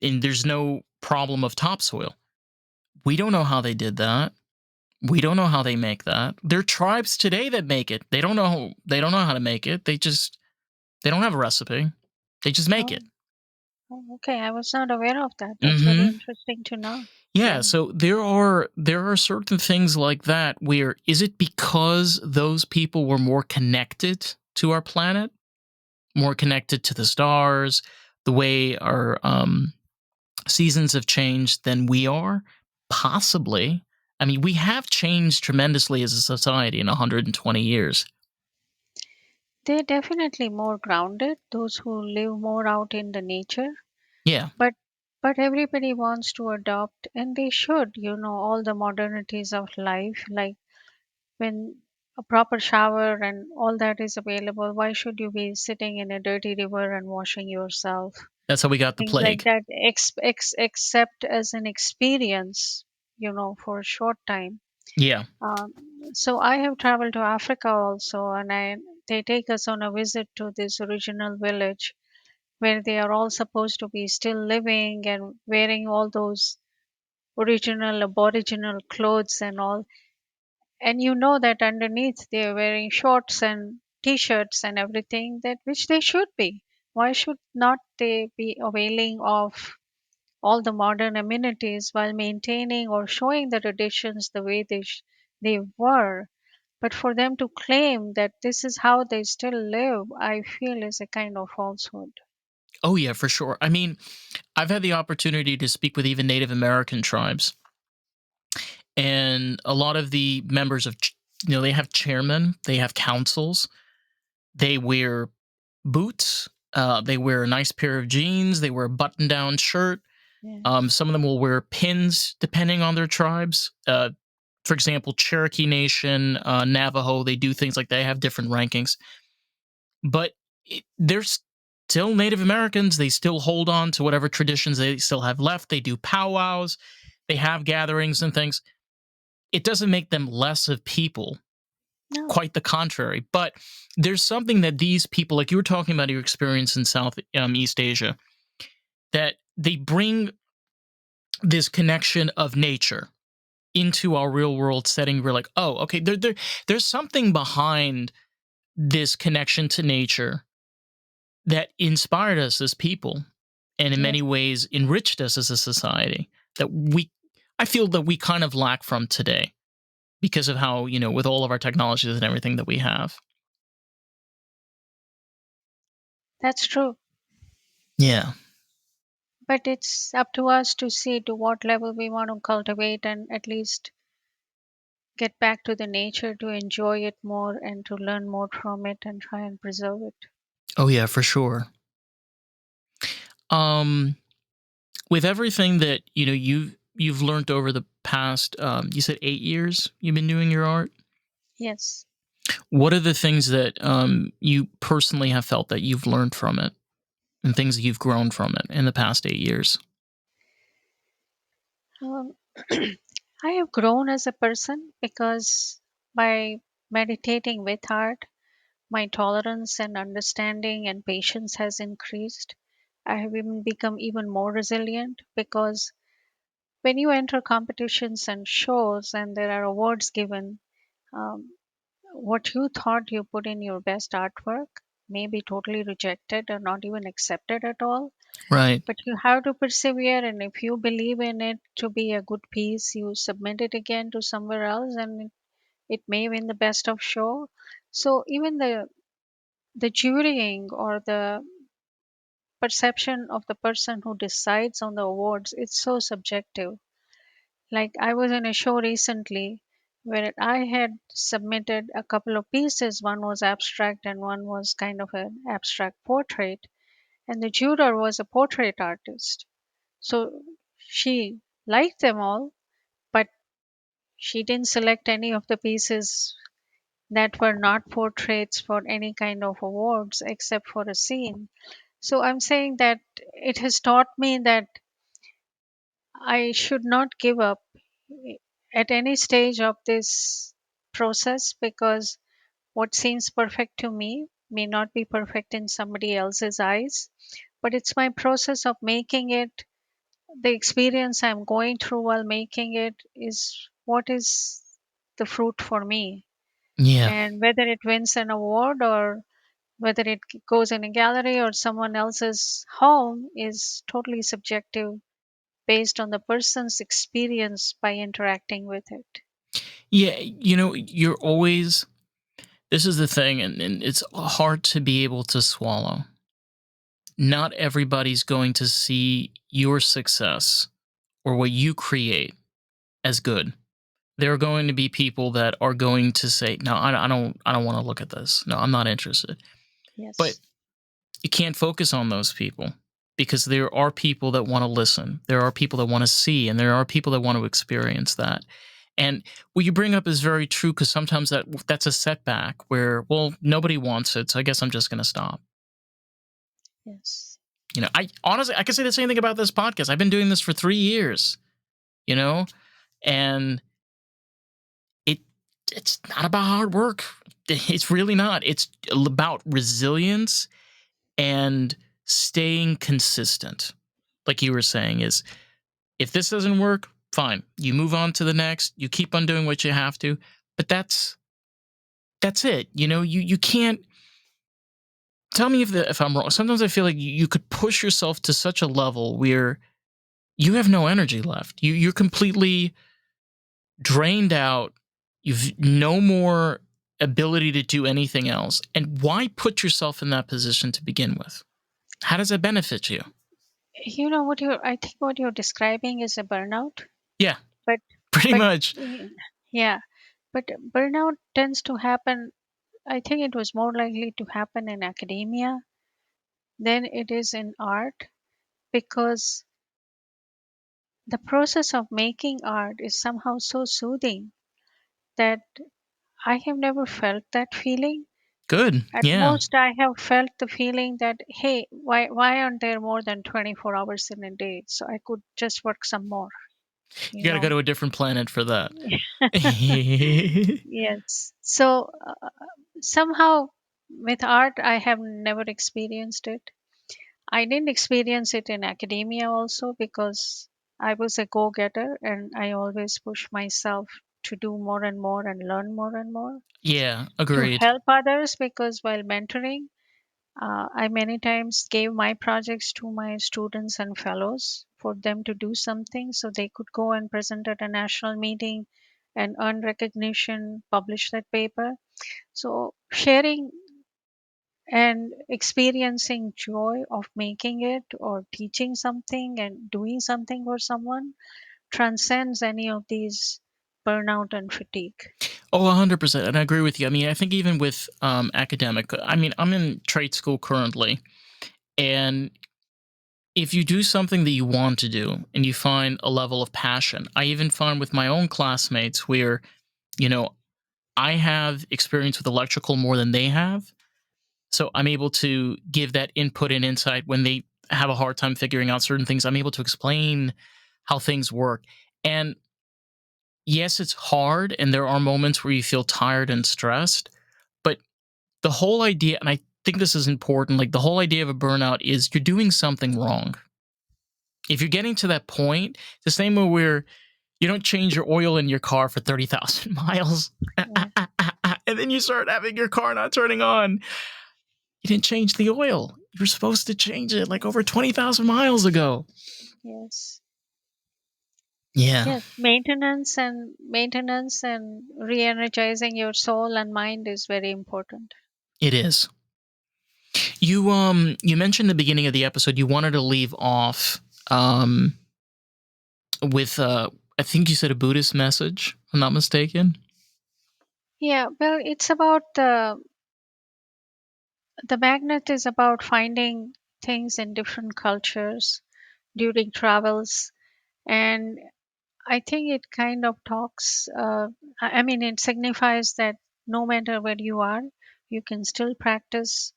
and there's no problem of topsoil. We don't know how they did that. We don't know how they make that. There are tribes today that make it. They don't know how to make it. They don't have a recipe. They just make oh, it. oh, okay. I was not aware of that. That's very Mhm. interesting to know. Yeah, Yeah. so there are certain things like that where is it because those people were more connected to our planet, more connected to the stars, the way our seasons have changed than we are? Possibly. I mean, we have changed tremendously as a society in 120 years. They're definitely more grounded, those who live more out in the nature. Yeah, But everybody wants to adopt, and they should, all the modernities of life, like when a proper shower and all that is available, why should you be sitting in a dirty river and washing yourself? that's how we got the Things like plague. that, except as an experience, for a short time. Yeah. So I have traveled to Africa also, and they take us on a visit to this original village where they are all supposed to be still living and wearing all those original aboriginal clothes and all. And you know that underneath they're wearing shorts and t-shirts and everything, that which they should be. Why should not they be availing of all the modern amenities while maintaining or showing the traditions the way they were? But for them to claim that this is how they still live, I feel is a kind of falsehood. Oh yeah, for sure. I mean, I've had the opportunity to speak with even Native American tribes, and a lot of the members of they have chairmen, they have councils, they wear boots, they wear a nice pair of jeans, they wear a button-down shirt. Yes. Some of them will wear pins depending on their tribes. For example, Cherokee Nation, Navajo, they do things like they have different rankings, but they're still Native Americans. They still hold on to whatever traditions they still have left. They do powwows, they have gatherings and things. It doesn't make them less of people, No. quite the contrary. But there's something that these people, like you were talking about your experience in South East Asia, that they bring this connection of nature into our real world setting. We're like, oh, okay, there's something behind this connection to nature that inspired us as people and in Yes. many ways enriched us as a society that I feel that we kind of lack from today because of how, with all of our technologies and everything that we have. That's true. Yeah. But it's up to us to see to what level we want to cultivate and at least get back to the nature to enjoy it more and to learn more from it and try and preserve it. Oh yeah, for sure. Um with everything that, you've learned over the past you said 8 years you've been doing your art. Yes. What are the things that you personally have felt that you've learned from it and things that you've grown from it in the past 8 years? Um, I have grown as a person because by meditating with art, my tolerance and understanding and patience has increased. I have even become even more resilient because when you enter competitions and shows and there are awards given, um, what you thought you put in your best artwork may be totally rejected or not even accepted at all. Right. But you have to persevere, and if you believe in it to be a good piece, you submit it again to somewhere else, and it may win the best of show. So even the jurying or the perception of the person who decides on the awards, it's so subjective. Like I was in a show recently where I had submitted a couple of pieces. One was abstract and one was kind of an abstract portrait. And the juror was a portrait artist. So she liked them all, but she didn't select any of the pieces that were not portraits for any kind of awards except for a scene. So I'm saying that it has taught me that I should not give up at any stage of this process because what seems perfect to me may not be perfect in somebody else's eyes. But it's my process of making it, the experience I'm going through while making it is what is the fruit for me. Yeah. And whether it wins an award or whether it goes in a gallery or someone else's home is totally subjective based on the person's experience by interacting with it. Yeah, you're always this is the thing, and it's hard to be able to swallow. Not everybody's going to see your success or what you create as good. There are going to be people that are going to say, "No, I don't want to look at this. No, I'm not interested." But Yes. you can't focus on those people because there are people that want to listen. There are people that want to see, and there are people that want to experience that. And what you bring up is very true because sometimes that's a setback where, well, nobody wants it, so I guess I'm just going to stop. Yes. I honestly I can say the same thing about this podcast. I've been doing this for 3 years, you know, and it it's not about hard work. It's really not. It's about resilience and staying consistent. Like you were saying, is if this doesn't work, fine. You move on to the next. You keep on doing what you have to. But that's it. You can't tell me if I'm wrong. Sometimes I feel like you could push yourself to such a level where you have no energy left. You're completely drained out. You've no more ability to do anything else. And why put yourself in that position to begin with? How does that benefit you? I think what you're describing is a burnout, Yeah, but pretty but much. yeah, but burnout tends to happen. I think it was more likely to happen in academia than it is in art, because the process of making art is somehow so soothing that I have never felt that feeling. Good. At Yeah. most, I have felt the feeling that, hey, why aren't there more than 24 hours in a day? So I could just work some more, you You got to go know. to a different planet for that. Yes. So somehow with art, I have never experienced it. I didn't experience it in academia also, because I was a go getter and I always push myself to do more and more and learn more and more. Yeah, To agreed. help others, because while mentoring, I many times gave my projects to my students and fellows for them to do something so they could go and present at a national meeting and earn recognition, publish that paper. So, sharing and experiencing joy of making it or teaching something and doing something for someone transcends any of these burnout and fatigue. Oh, 100%. And I agree with you. I mean, I think even with academic, I mean, I'm in trade school currently. And if you do something that you want to do and you find a level of passion, I even find with my own classmates where, you know, I have experience with electrical more than they have. So I'm able to give that input and insight when they have a hard time figuring out certain things. I'm able to explain how things work. And yes, it's hard. And there are moments where you feel tired and stressed. But the whole idea, and I think this is important, like the whole idea of a burnout is you're doing something wrong. If you're getting to that point, it's the same way where you don't change your oil in your car for 30,000 miles. Yeah. And then you start having your car not turning on. You didn't change the oil. You were supposed to change it like over 20,000 miles ago. Yes. Yeah, Yes. Maintenance and re-energizing your soul and mind is very important. it is. You mentioned the beginning of the episode you wanted to leave off um with I think you said a Buddhist message, if I'm not mistaken. Yeah, well, it's about the magnet is about finding things in different cultures during travels, and I think it kind of talks. I mean, it signifies that no matter where you are, you can still practice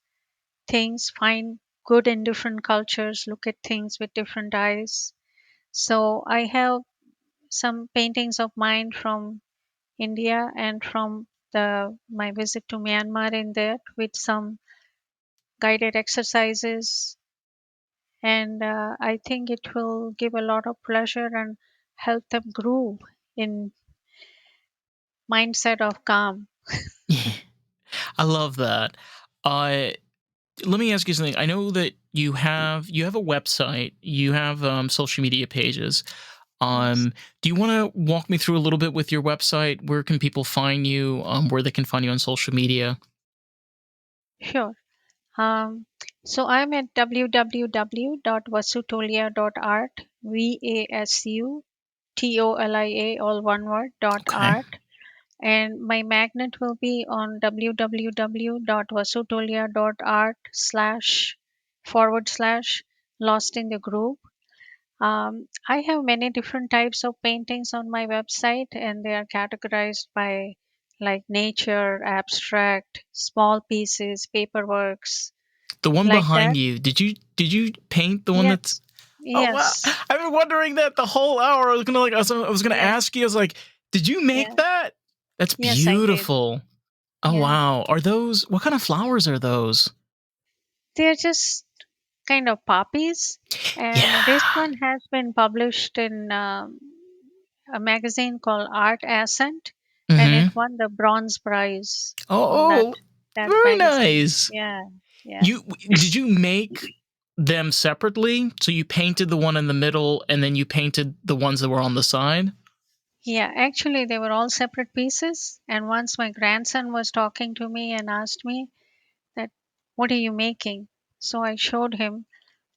things, find good in different cultures, look at things with different eyes. So I have some paintings of mine from India and from the my visit to Myanmar in there, with some guided exercises, and I think it will give a lot of pleasure and help them groove in mindset of calm. I love that. uh Let me ask you something. I know that you have a website, you have social media pages. Yes, Do you want to walk me through a little bit with your website? Where can people find you? Where they can find you on social media? sure. Um, so I'm at www.vasutolia.art, VASUTOLIA, all one word, dot Okay. art. And my magnet will be on www.vasutolia.art slash forward slash lost in the group. I have many different types of paintings on my website, and they are categorized by like nature, abstract, small pieces, paperworks, The one like behind that. you. Did you paint the one that's? Yes, Oh wow! yes, I've been wondering that the whole hour. I was gonna yeah, ask you. I was like, did you make yeah. that? That's Yes, I did. beautiful. Oh, Yeah. wow. Are those, what kind of flowers are those? They're just kind of poppies. And this Yeah. one has been published in a magazine called Art Ascent, and it Mm-hmm. won the bronze prize from Oh, that very magazine. nice. Yeah, yeah. You did you make them separately? So you painted the one in the middle and then you painted the ones that were on the side? Yeah, actually, they were all separate pieces. And once my grandson was talking to me and asked me that, "What are you making?" So I showed him,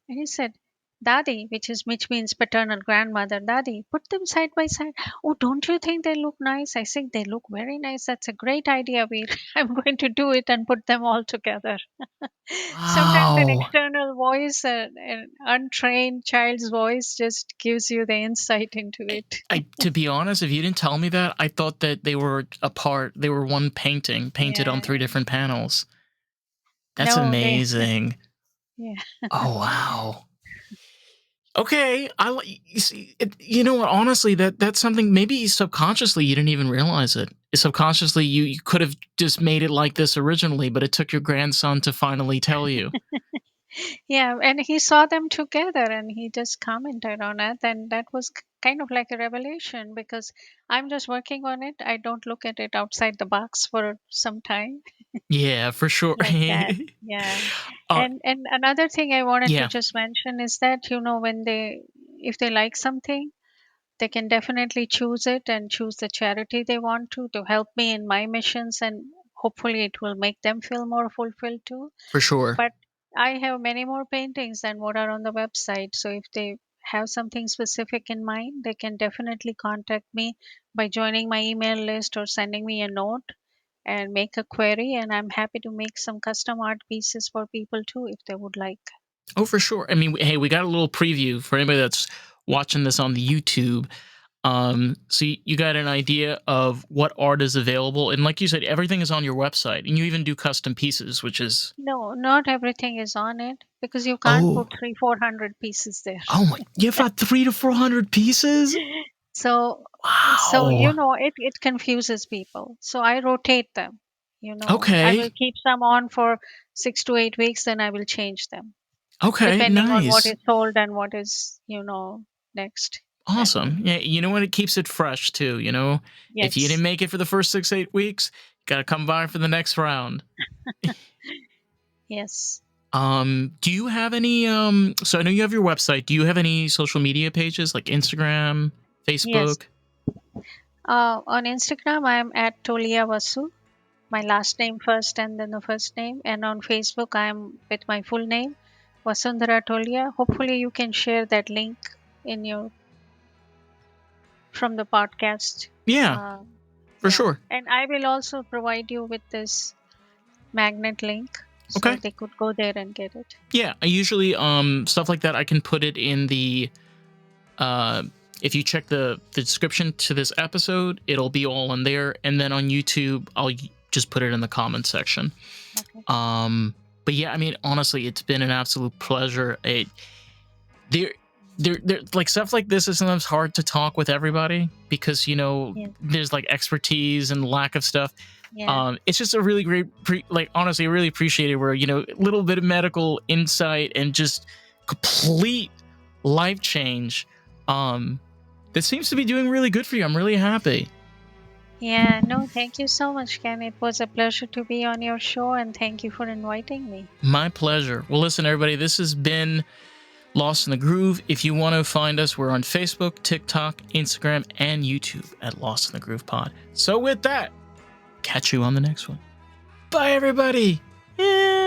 and he said, "Daddy," which means paternal grandmother, "Daddy, put them side by side. Oh, don't you think they look nice?" I think they look very nice. That's a great idea, Veer. I'm going to do it and put them all together. Sometimes an Wow. external voice, an untrained child's voice, just gives you the insight into it. I to be honest, if you didn't tell me that, I thought that they were apart. They were one painting, painted on Yeah. three different panels. That's No, they, amazing. yeah. Oh, wow. Okay, you see, you know what? Honestly, that's something maybe subconsciously you didn't even realize it. Subconsciously, you could have just made it like this originally, but it took your grandson to finally tell you. Yeah, and he saw them together and he just commented on it. And that was kind of like a revelation because I'm just working on it. I don't look at it outside the box for some time Yeah, for sure. like that. Yeah. uh, And another thing I wanted to yeah, just mention is that, when if they like something, they can definitely choose it and choose the charity they want to help me in my missions, and hopefully it will make them feel more fulfilled too. for sure. But I have many more paintings than what are on the website. So if they have something specific in mind, they can definitely contact me by joining my email list or sending me a note and make a query. And I'm happy to make some custom art pieces for people too if they would like. Oh, for sure. I mean, hey, we got a little preview for anybody that's watching this on the YouTube. So you got an idea of what art is available, and like you said, everything is on your website, and you even do custom pieces, which is No, not everything is on it because you can't put oh, 300-400 pieces there. oh my, you've got 300 to 400 pieces. So, Wow. it confuses people. So I rotate them. I will Okay. keep some on for 6 to 8 weeks, then I will change them Okay. depending on what Nice. is sold and what is, next. That way. Awesome. Yeah. You know what? It keeps it fresh too. If you didn't Yes. make it for the first 6 8 weeks, got to come by for the next round. Yes. Do you have any so I know you have your website. Do you have any social media pages like Instagram, Yes. Facebook? On Instagram, I'm at Tolia Vasu, my last name first and then the first name. And on Facebook, I'm with my full name, Vasundhara Tolia. Hopefully, you can share that link in your from the podcast. Yeah, Uh, for yeah, sure. and I will also provide you with this magnet link so Okay. they could go there and get it. Yeah, I usually stuff like that I can put it in the uh if you check the description to this episode, it'll be all in there, and then on YouTube I'll just put it in the comments section. Okay. Um but yeah, I mean honestly, it's been an absolute pleasure. There there like stuff like this is sometimes hard to talk with everybody because Yeah. there's like expertise and lack of stuff. Yeah. It's just a really great like honestly I really appreciate it where a little bit of medical insight and just complete life change that seems to be doing really good for you. I'm really happy. Yeah. No, thank you so much, Ken. It was a pleasure to be on your show, and thank you for inviting me. My pleasure. Well, listen everybody, this has been Lost in the Groove. If you want to find us, we're on Facebook, TikTok, Instagram, and YouTube at Lost in the Groove Pod. So with that, catch you on the next one. Bye, everybody. Yeah.